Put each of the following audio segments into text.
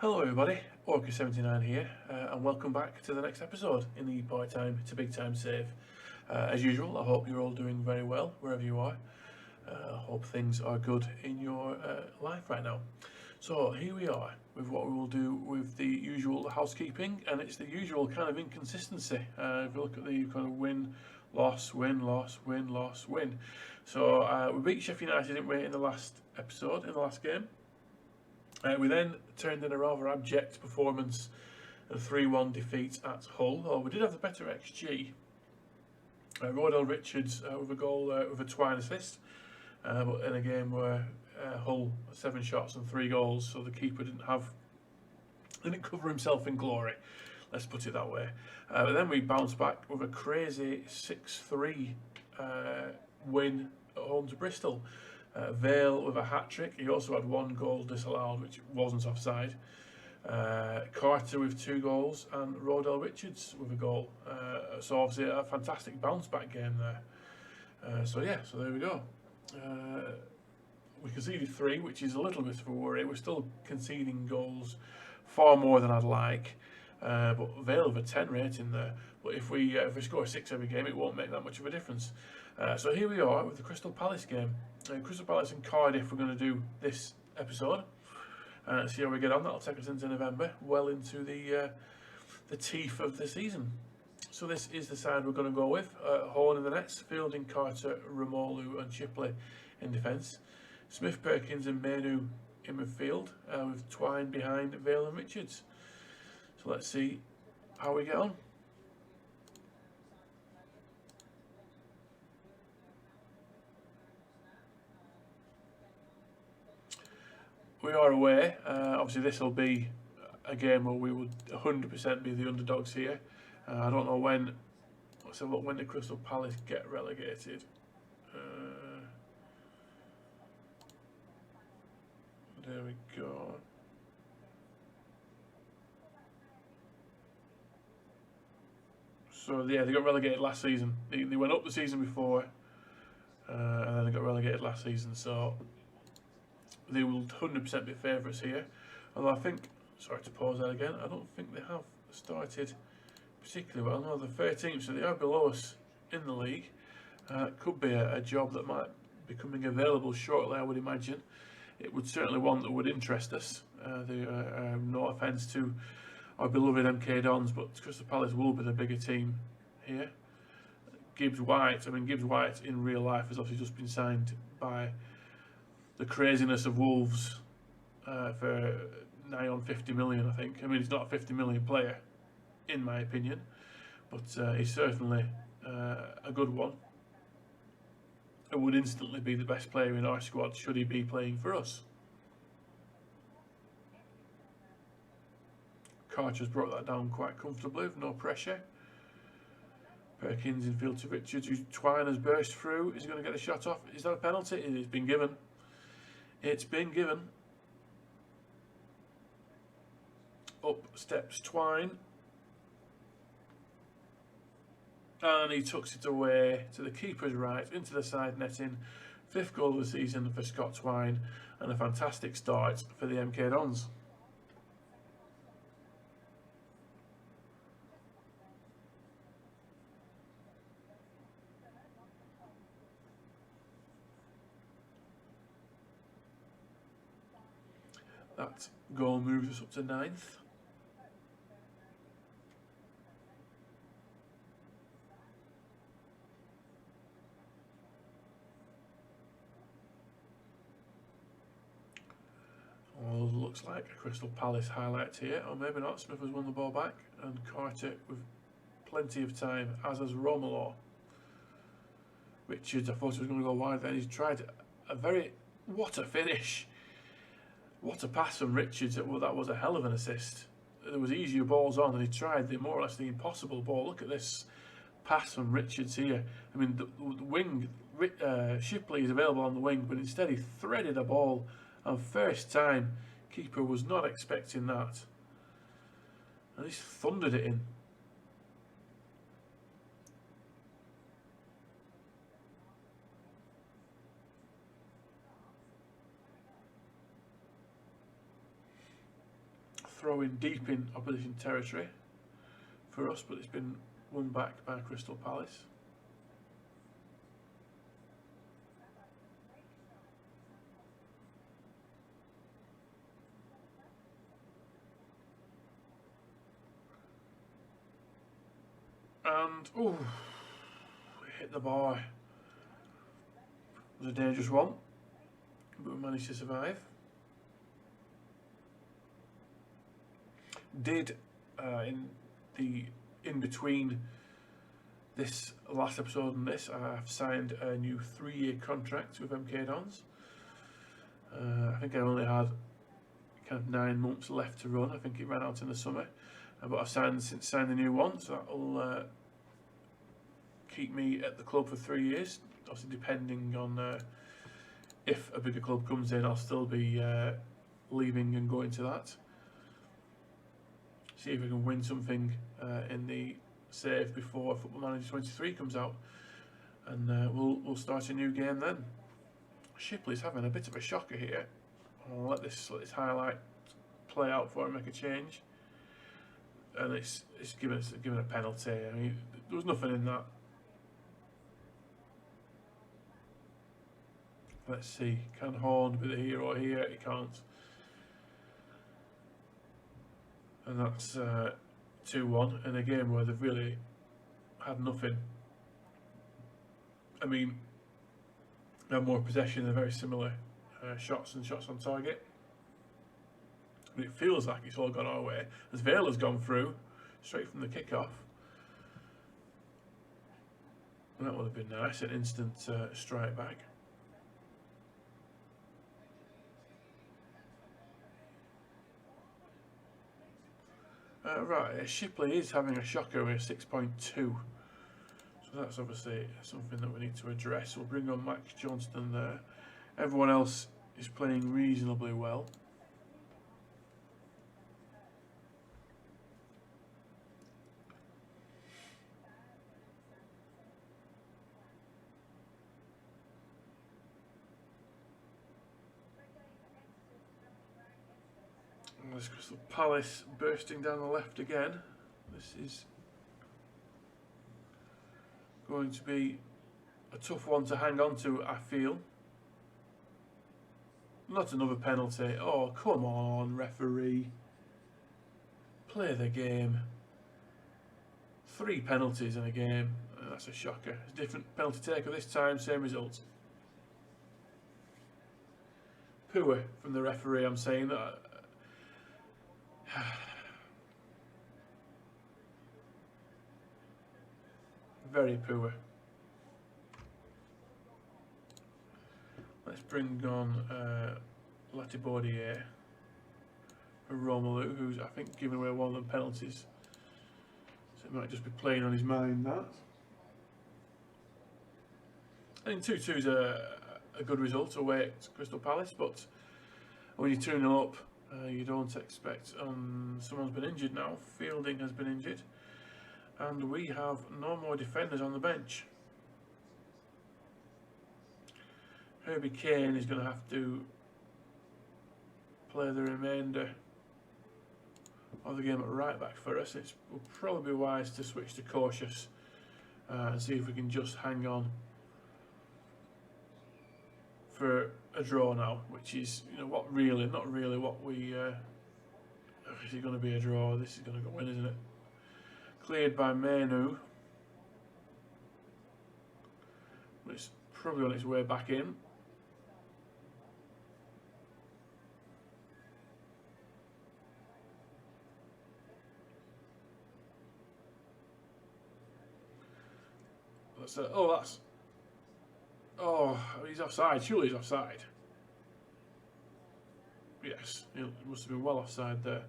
Hello everybody, FM22 here, and welcome back to the next episode in the Part Time to Big Time Save. As usual, I hope you're all doing very well wherever you are. I hope things are good in your life right now. So here we are with what we will do with the usual housekeeping, and it's the usual kind of inconsistency. If you look at the kind of win, loss, win, loss, win, loss, win. So we beat Sheffield United, didn't we, in the last episode, in the last game. We then turned in a rather abject performance, a 3-1 defeat at Hull. Oh, we did have the better XG. Rodell Richards with a goal with a Twine assist, but in a game where Hull 7 shots and 3 goals, so the keeper didn't cover himself in glory. Let's put it that way. But then we bounced back with a crazy 6-3 win at home to Bristol. Vale with a hat-trick. He also had 1 goal disallowed, which wasn't offside. Carter with 2 goals and Rodell Richards with a goal. So obviously a fantastic bounce-back game there. So there we go. We conceded 3, which is a little bit of a worry. We're still conceding goals far more than I'd like. But Vale have a 10 rating there. But if we score 6 every game, it won't make that much of a difference. So here we are with the Crystal Palace game. Crystal Palace and Cardiff we're going to do this episode. See how we get on. That'll take us into November, well into the teeth of the season. So this is the side we're going to go with. Horn in the nets, Fielding, Carter, Romolu and Shipley in defence. Smith, Perkins and Manu in midfield, with Twine behind Vale and Richards. So let's see how we get on. We are aware, obviously this will be a game where we would 100% be the underdogs here. I don't know when, let's have a look, when did Crystal Palace get relegated? There we go. So yeah, they got relegated last season. They went up the season before, and then they got relegated last season, so they will 100% be favourites here. Although I think, sorry to pause that again, I don't think they have started particularly well. No, they're 13th, so they are below us in the league. Could be a job that might be coming available shortly, I would imagine. It would certainly one that would interest us. No offence to our beloved MK Dons, but Crystal Palace will be the bigger team here. Gibbs White in real life has obviously just been signed by the craziness of Wolves for nigh on 50 million, I think. I mean, he's not a 50 million player, in my opinion, but he's certainly a good one. It would instantly be the best player in our squad should he be playing for us. Carter's brought that down quite comfortably with no pressure. Perkins in field to Richards, whose Twine has burst through. Is he going to get a shot off? Is that a penalty? It's been given. It's been given. Up steps Twine. And he tucks it away to the keeper's right, into the side netting. 5th goal of the season for Scott Twine, and a fantastic start for the MK Dons. That goal moves us up to 9th. Well, looks like a Crystal Palace highlight here, or maybe not. Smith has won the ball back, and Carter with plenty of time, as has Romelu. Richards, I thought he was going to go wide then. He's tried what a finish. What a pass from Richards. Well, that was a hell of an assist. There was easier balls on, and he tried more or less the impossible ball. Look at this pass from Richards here. I mean, the wing, Shipley is available on the wing, but instead he threaded a ball, and first time, keeper was not expecting that. And he's thundered it in. throw in deep in opposition territory for us, but it's been won back by Crystal Palace. And, ooh, it hit the bar. It was a dangerous one, but we managed to survive. Did, in between this last episode and this, I've signed a new 3-year contract with MK Dons. I think I only had kind of 9 months left to run. I think it ran out in the summer. But I've signed a new one, so that'll keep me at the club for 3 years. Obviously, depending on if a bigger club comes in, I'll still be leaving and going to that. See if we can win something in the save before Football Manager 23 comes out, and we'll start a new game then. Shipley's having a bit of a shocker here. I'll let this highlight play out before I make a change. And it's given a penalty. I mean, there was nothing in that. Let's see, can Horn be the hero here? He can't. And that's 2-1 in a game where they've really had nothing. I mean, they have more possession, they're very similar shots and shots on target. But it feels like it's all gone our way, as Vale has gone through straight from the kickoff. And that would have been nice, an instant strike back. Right, Shipley is having a shocker with 6.2. So that's obviously something that we need to address. We'll bring on Max Johnston there. Everyone else is playing reasonably well. There's Crystal Palace bursting down the left again. This is going to be a tough one to hang on to, I feel. Not another penalty. Oh, come on, referee. Play the game. 3 penalties in a game. That's a shocker. It's a different penalty taker this time, same result. Poor from the referee, I'm saying that. Very poor. Let's bring on Latibordier for Romelu, who's I think given away one of the penalties. So it might just be playing on his mind that. I think 2-2 is a good result away at Crystal Palace, but when you 2-0 up, you don't expect. Someone's been injured now. Fielding has been injured, and we have no more defenders on the bench. Herbie Kane is going to have to play the remainder of the game at right back for us. It will probably be wise to switch to cautious and see if we can just hang on for a draw now, which is, you know, not really what we. Is it going to be a draw? This is going to go in, isn't it? Cleared by Menu. It's probably on its way back in. Oh, he's offside. Surely he's offside. Yes, he must have been well offside there.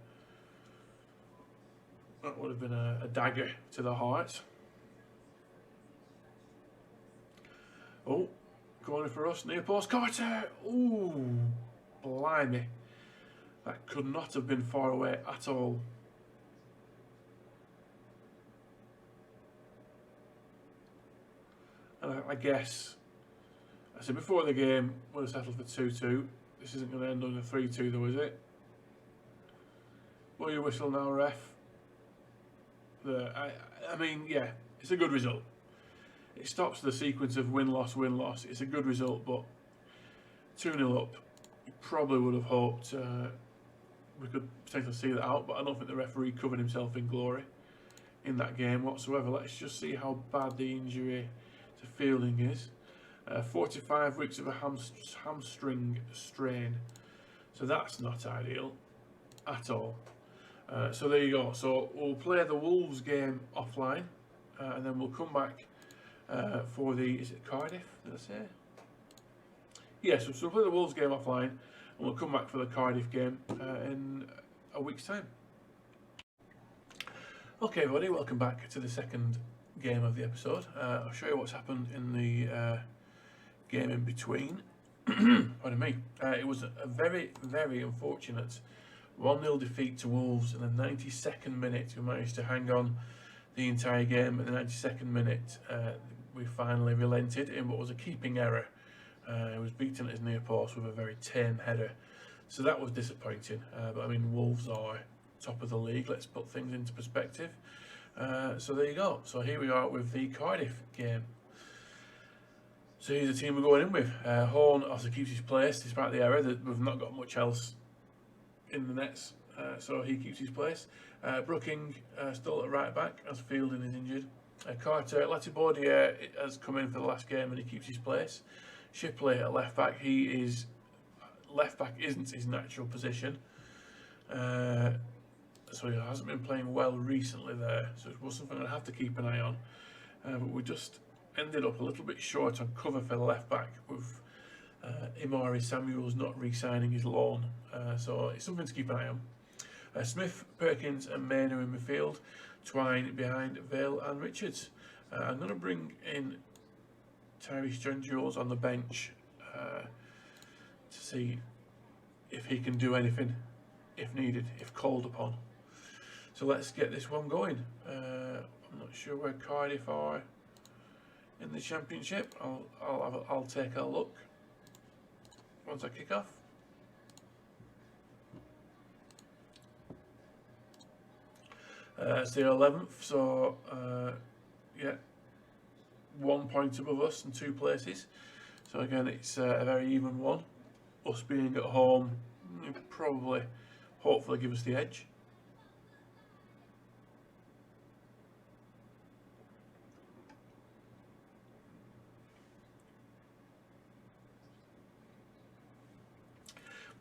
That would have been a dagger to the heart. Oh, corner for us. Near post, Carter. Ooh, blimey. That could not have been far away at all. And I guess, I said before the game, would have settled for 2-2. This isn't going to end on a 3-2 though, is it? Will you whistle now, ref? I mean, yeah, it's a good result. It stops the sequence of win-loss, win-loss. It's a good result, but 2-0 up, you probably would have hoped we could potentially see that out, but I don't think the referee covered himself in glory in that game whatsoever. Let's just see how bad the injury to Fielding is. 45 weeks of a hamstring strain, so that's not ideal at all. So there you go. So we'll play the Wolves game offline, and then we'll come back for the, is it Cardiff, did I say? Yes, so we'll play the Wolves game offline, and we'll come back for the Cardiff game in a week's time. Okay everybody, welcome back to the second game of the episode. I'll show you what's happened in the game in between. Pardon me. It was a very, very unfortunate 1-0 defeat to Wolves in the 92nd minute. We managed to hang on the entire game. At the 92nd minute, we finally relented in what was a keeping error. He was beaten at his near post with a very tame header. So that was disappointing. But I mean, Wolves are top of the league. Let's put things into perspective. So there you go. So here we are with the Cardiff game. So here's the team we're going in with. Horn also keeps his place despite the error. That we've not got much else in the nets, so he keeps his place. Brooking still at right back as Fielding is injured. Carter, Latibordier has come in for the last game and he keeps his place. Shipley at left back. Left back isn't his natural position, so he hasn't been playing well recently there. So it was something I'd have to keep an eye on. But we just ended up a little bit short on cover for the left back with Imari Samuels not re-signing his loan, so it's something to keep an eye on. Smith, Perkins and Maynard in midfield, Twine behind Vale and Richards. I'm going to bring in Tyrese John-Jules on the bench to see if he can do anything if needed, if called upon. So let's get this one going. I'm not sure where Cardiff are in the Championship. I'll take a look once I kick off. It's the 11th, so yeah, 1 point above us in 2 places. So again, it's a very even one. Us being at home, probably, hopefully, give us the edge.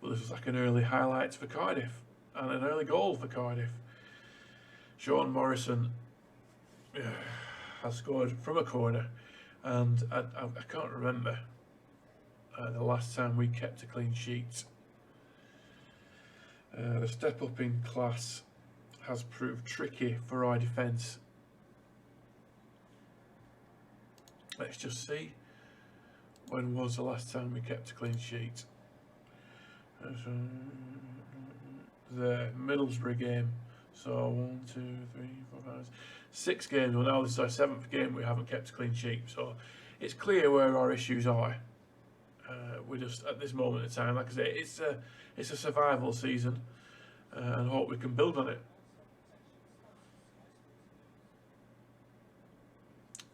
Well, this was like an early highlight for Cardiff and an early goal for Cardiff. Sean Morrison has scored from a corner, and I can't remember the last time we kept a clean sheet. The step up in class has proved tricky for our defence. Let's just see, when was the last time we kept a clean sheet? The Middlesbrough game. So 1, 2, 3, 4, 5, 6 games. Well, now this is our 7th game we haven't kept a clean sheet. So it's clear where our issues are. We're just at this moment in time, like I say, it's a survival season, and hope we can build on it.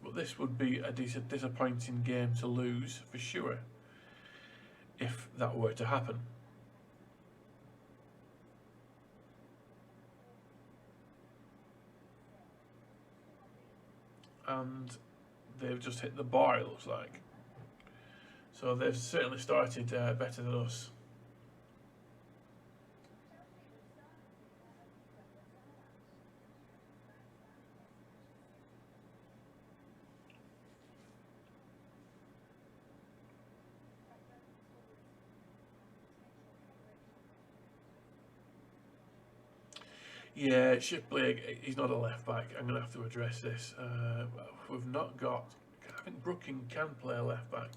But this would be a disappointing game to lose for sure, if that were to happen. And they've just hit the bar, it looks like. So they've certainly started better than us. Yeah, Shipley, he's not a left back. I'm going to have to address this. We've not got... I think Brooking can play a left back.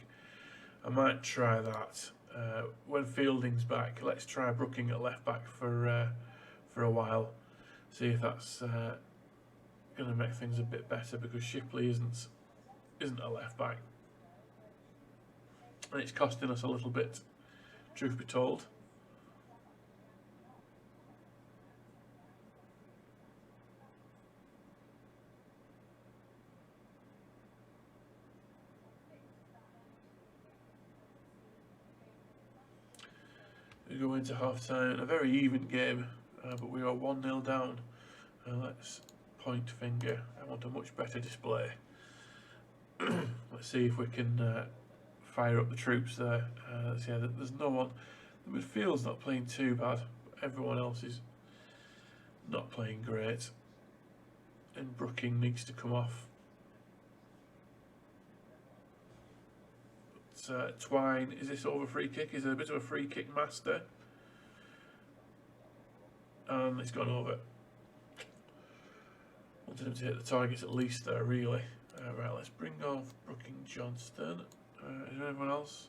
I might try that. When Fielding's back, let's try Brooking at left back for a while. See if that's going to make things a bit better, because Shipley isn't a left back. And it's costing us a little bit, truth be told. We go into half time, a very even game, but we are 1-0 down. Let's point finger. I want a much better display. Let's see if we can fire up the troops there. Yeah, there's no one. The midfield's not playing too bad. Everyone else is not playing great. And Brooking needs to come off. But, Twine, is this over free kick? Is it a bit of a free kick master? And it's gone over. Wanted him to hit the target at least there, really. Right, let's bring off Brooking Johnston. Is there anyone else?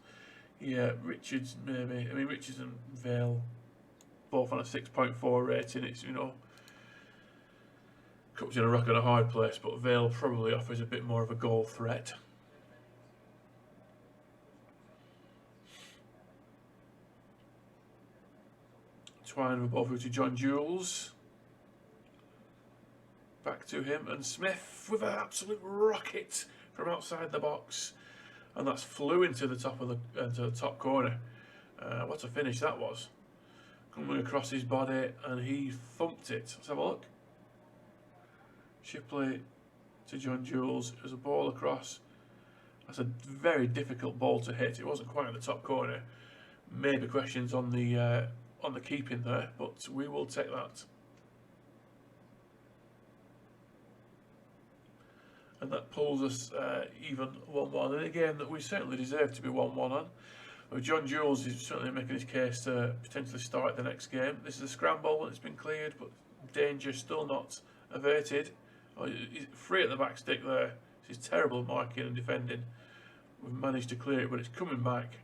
Yeah, Richards maybe. I mean, Richards and Vale both on a 6.4 rating. It's, you know, comes in a rock and a hard place, but Vale probably offers a bit more of a goal threat. Twine with over to John Jules. Back to him, and Smith with an absolute rocket from outside the box, and that's flew into the top of the top corner. What a finish that was! Coming across his body, and he thumped it. Let's have a look. Shipley to John Jules. There's a ball across. That's a very difficult ball to hit. It wasn't quite in the top corner. Maybe questions on the keeping there, but we will take that. And that pulls us even 1-1 in a game that we certainly deserve to be 1-1 on. Well, John Jules is certainly making his case to potentially start the next game. This is a scramble and it's been cleared, but danger still not averted. Oh, he's free at the back stick there. This is terrible marking and defending. We've managed to clear it, but it's coming back.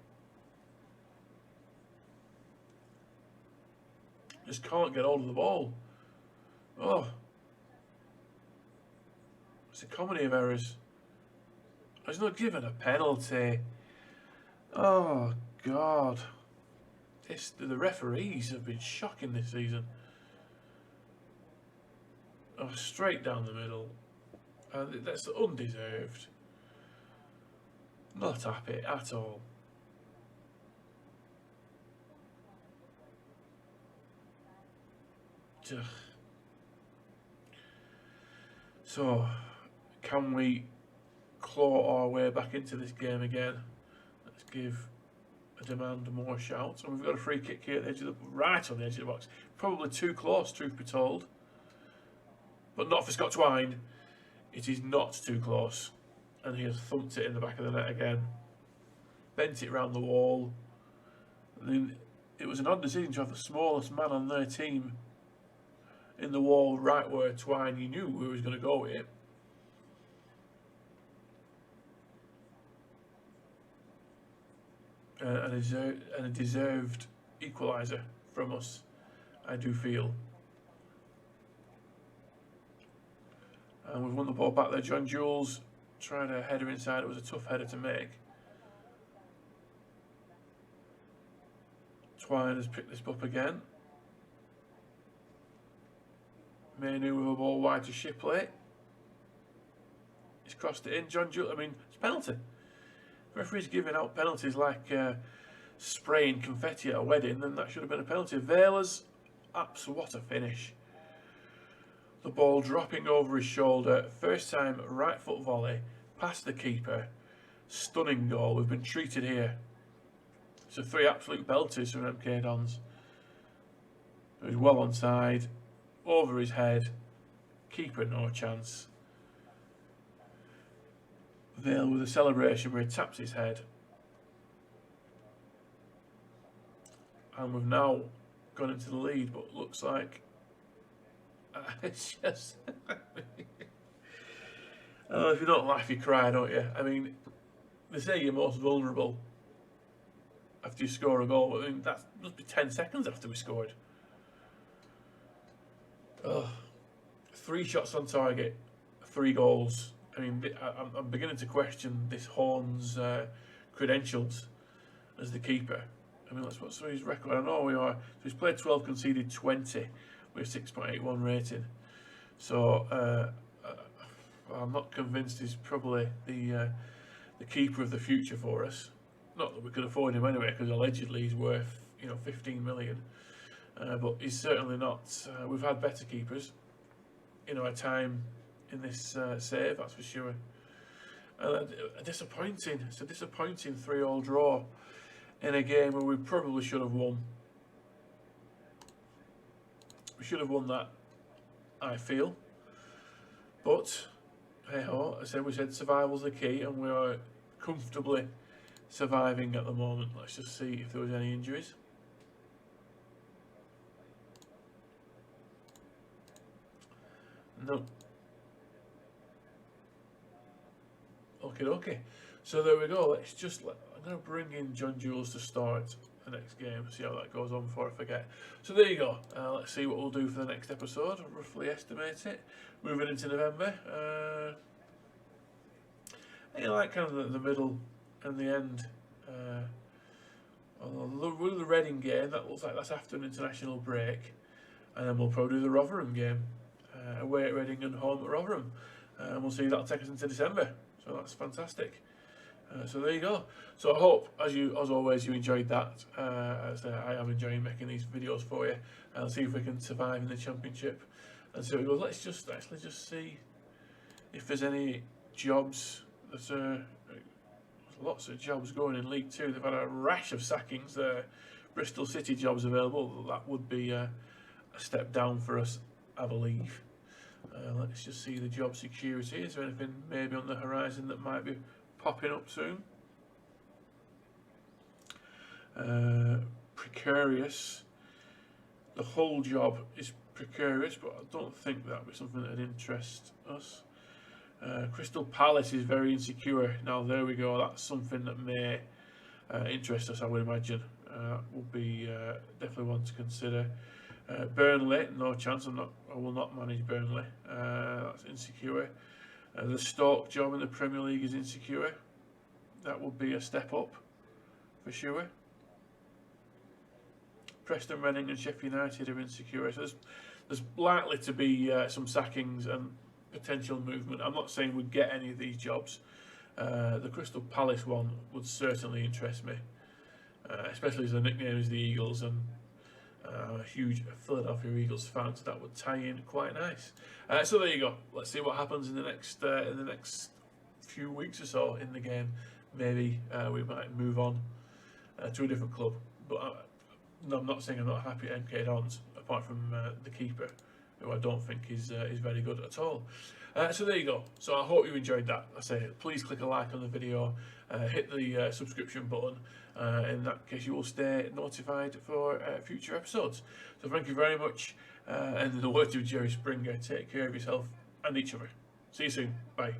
Just can't get hold of the ball. Oh. It's a comedy of errors. He's not given a penalty. Oh God! The referees have been shocking this season. Oh, straight down the middle, and that's undeserved. Not happy at all. So, can we claw our way back into this game again? Let's give a demand more shouts. And we've got a free kick here at the edge of the, right on the edge of the box. Probably too close, truth be told. But not for Scott Twine. It is not too close. And he has thumped it in the back of the net again. Bent it round the wall. And then it was an odd decision to have the smallest man on their team in the wall right where Twine, you knew who was going to go with it. And a deserved equaliser from us, I do feel. And we've won the ball back there. John Jules trying to header inside. It was a tough header to make. Twine has picked this up again. Mainu with a ball wide to Shipley. He's crossed it in. John Jules, I mean, it's a penalty. The referee's giving out penalties like spraying confetti at a wedding, then that should have been a penalty. Vela's, what a finish. The ball dropping over his shoulder, first time right foot volley, past the keeper. Stunning goal. We've been treated here. So 3 absolute belters from MK Dons. He was well onside, over his head, keeper no chance. Vale with a celebration where he taps his head. And we've now gone into the lead, but looks like it's just oh, if you don't laugh you cry, don't you? I mean, they say you're most vulnerable after you score a goal, but I mean that must be 10 seconds after we scored. Oh, 3 shots on target, 3 goals. I mean, I'm beginning to question this Horn's credentials as the keeper. I mean, what's his record? I know we are. So he's played 12, conceded 20 with 6.81 rating. So I'm not convinced he's probably the keeper of the future for us. Not that we could afford him anyway, because allegedly he's worth, 15 million. But he's certainly not. We've had better keepers in our time in this save, that's for sure. It's a disappointing 3-3 draw in a game where we probably should have won. We should have won that, I feel. But hey ho, we said survival's the key, and we are comfortably surviving at the moment. Let's just see if there was any injuries. No. Okay. So there we go. I'm going to bring in John Jules to start the next game. See how that goes on before I forget. So there you go. Let's see what we'll do for the next episode. I'll roughly estimate it. Moving into November. Like kind of the middle and the end. The Reading game, that looks like that's after an international break. And then we'll probably do the Rotherham game. Away at Reading and home at Rotherham. And we'll see that'll take us into December. So that's fantastic. So there you go. So I hope, as always, you enjoyed that. I am enjoying making these videos for you. I'll see if we can survive in the Championship and see how it goes. Let's just see if there's any jobs. There's lots of jobs going in League 2. They've had a rash of sackings. Bristol City jobs available. That would be a step down for us, I believe. Let's just see the job security. Is there anything maybe on the horizon that might be popping up soon? Precarious. The whole job is precarious, but I don't think that would be something that would interest us. Crystal Palace is very insecure. Now there we go. That's something that may interest us, I would imagine. Would be definitely one to consider. Burnley, no chance. I will not manage Burnley. That's insecure. The Stoke job in the Premier League is insecure. That would be a step up for sure. Preston, Reading and Sheffield United are insecure. So there's likely to be some sackings and potential movement. I'm not saying we'd get any of these jobs. The Crystal Palace one would certainly interest me, especially as the nickname is the Eagles, and I'm a huge Philadelphia Eagles fan, so that would tie in quite nice. So there you go. Let's see what happens in the next few weeks or so in the game. Maybe we might move on to a different club. But no, I'm not saying I'm not happy at MK Dons, apart from the keeper, who I don't think is very good at all. So there you go. So I hope you enjoyed that. I say, please click a like on the video, hit the subscription button. In that case, you will stay notified for future episodes. So thank you very much. And in the words of Jerry Springer, take care of yourself and each other. See you soon. Bye.